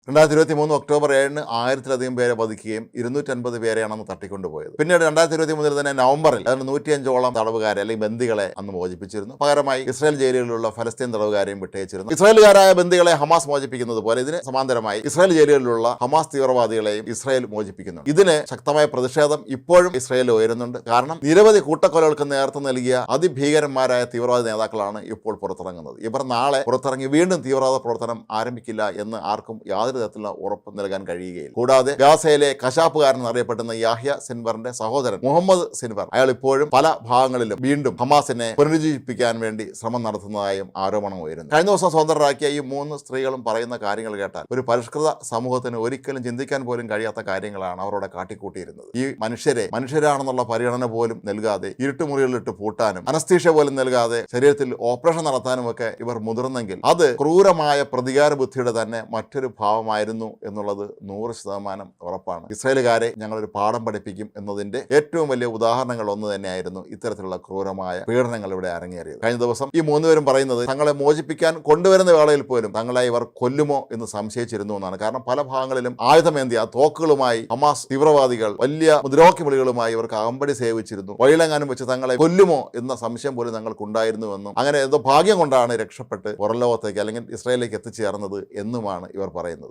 2023 October 7 1000-ലധികം പേരെ വധിക്കുകയും 250 പേരെയാണ് തട്ടിക്കൊണ്ടുപോയത്. പിന്നീട് 2023 തന്നെ നവംബറിൽ അതിന് 105ഓളം തടവുകാരെ അല്ലെങ്കിൽ ബന്ദികളെ അന്ന് മോചിപ്പിച്ചിരുന്നു. പകരമായി ഇസ്രായേൽ ജയിലുകളിലുള്ള ഫലസ്തീൻ തടവുകാരെയും വിട്ടയച്ചിരുന്നു. ഇസ്രായേലുകാരായ ബന്ദികളെ ഹമാസ് മോചിപ്പിക്കുന്നത് പോലെ ഇതിന് സമാന്തരമായി ഇസ്രായേൽ ജയിലുകളിലുള്ള ഹമാസ് തീവ്രവാദികളെയും ഇസ്രായേൽ മോചിപ്പിക്കുന്നുണ്ട്. ഇതിന് ശക്തമായ പ്രതിഷേധം ഇപ്പോഴും ഇസ്രായേലിൽ ഉയരുന്നുണ്ട്. കാരണം നിരവധി കൂട്ടക്കൊലകൾക്ക് നേതൃത്വം നൽകിയ അതിഭീകരന്മാരായ തീവ്രവാദി നേതാക്കളാണ് ഇപ്പോൾ പുറത്തിറങ്ങുന്നത്. ഇവർ നാളെ പുറത്തിറങ്ങി വീണ്ടും തീവ്രവാദ പ്രവർത്തനം ആരംഭിക്കില്ല എന്ന് ആർക്കും യാതൊരു തരത്തിലുള്ള ഉറപ്പ് നൽകാൻ കഴിയുകയില്ല. കൂടാതെ ഗാസയിലെ കശാപ്പുകാരൻ എന്നറിയപ്പെടുന്ന യാഹ്യ സിൻവറിന്റെ സഹോദരൻ മുഹമ്മദ് സിൻവർ അയാൾ ഇപ്പോഴും പല ഭാഗങ്ങളിലും വീണ്ടും ഹമാസിനെ പുനരുജ്ജീവിപ്പിക്കാൻ വേണ്ടി ശ്രമം നടത്തുന്നതായും ആരോപണം ഉയരുന്നു. കഴിഞ്ഞ ദിവസം സ്വതന്ത്രരാക്കിയ ഈ 3 സ്ത്രീകളും പറയുന്ന കാര്യങ്ങൾ കേട്ടാൽ ഒരു പരിഷ്കൃത സമൂഹത്തിന് ഒരിക്കലും ചിന്തിക്കാൻ പോലും കഴിയാത്ത കാര്യങ്ങളാണ് അവരോട് കാട്ടിക്കൂട്ടിയിരുന്നത്. ഈ മനുഷ്യരാണെന്നുള്ള പരിഗണന പോലും നൽകാതെ ഇരുട്ടുമുറികളിലിട്ട് പൂട്ടാനും അനസ്തീഷ്യ പോലും നൽകാതെ ശരീരത്തിൽ ഓപ്പറേഷൻ നടത്താനും ഒക്കെ ഇവർ മുതിർന്നെങ്കിൽ അത് ക്രൂരമായ പ്രതികാര ബുദ്ധിയുടെ തന്നെ മറ്റൊരു ഭാവമായിരുന്നു എന്നുള്ളത് 100% ഉറപ്പാണ്. ഇസ്രായേലുകാരെ ഞങ്ങളൊരു പാഠം പഠിപ്പിക്കും എന്നതിന്റെ ഏറ്റവും വലിയ ഉദാഹരണങ്ങൾ ഒന്ന് തന്നെയായിരുന്നു ഇത്തരത്തിലുള്ള ക്രൂരമായ പീഡനങ്ങൾ ഇവിടെ അരങ്ങേറിയത്. കഴിഞ്ഞ ദിവസം ഈ 3 പേരും പറയുന്നത് തങ്ങളെ മോചിപ്പിക്കാൻ കൊണ്ടുവരുന്ന വേളയിൽ പോലും തങ്ങളെ ഇവർ കൊല്ലുമോ എന്ന് സംശയിച്ചിരുന്നു എന്നാണ്. കാരണം പല ഭാഗങ്ങളിലും ആയുധമേന്തിയ തോക്കുകളുമായി ഹമാസ് തീവ്രവാദികൾ വലിയ മുദ്രാവാക്യ വിളികളുമായി ഇവർക്ക് അകമ്പടി സേവിച്ചിരുന്നു. വഴിയിലെങ്ങാനും വെച്ച് തങ്ങളെ കൊല്ലുമോ എന്ന സംശയം പോലും തങ്ങൾക്കുണ്ടായിരുന്നുവെന്നും അങ്ങനെ ഏതോ ഭാഗ്യം കൊണ്ടാണ് രക്ഷപ്പെട്ട് പുറം ലോകത്തേക്ക് അല്ലെങ്കിൽ ഇസ്രായേലിലേക്ക് എത്തിച്ചേർന്നത് എന്നുമാണ് ഇവർ പറയുന്നത്.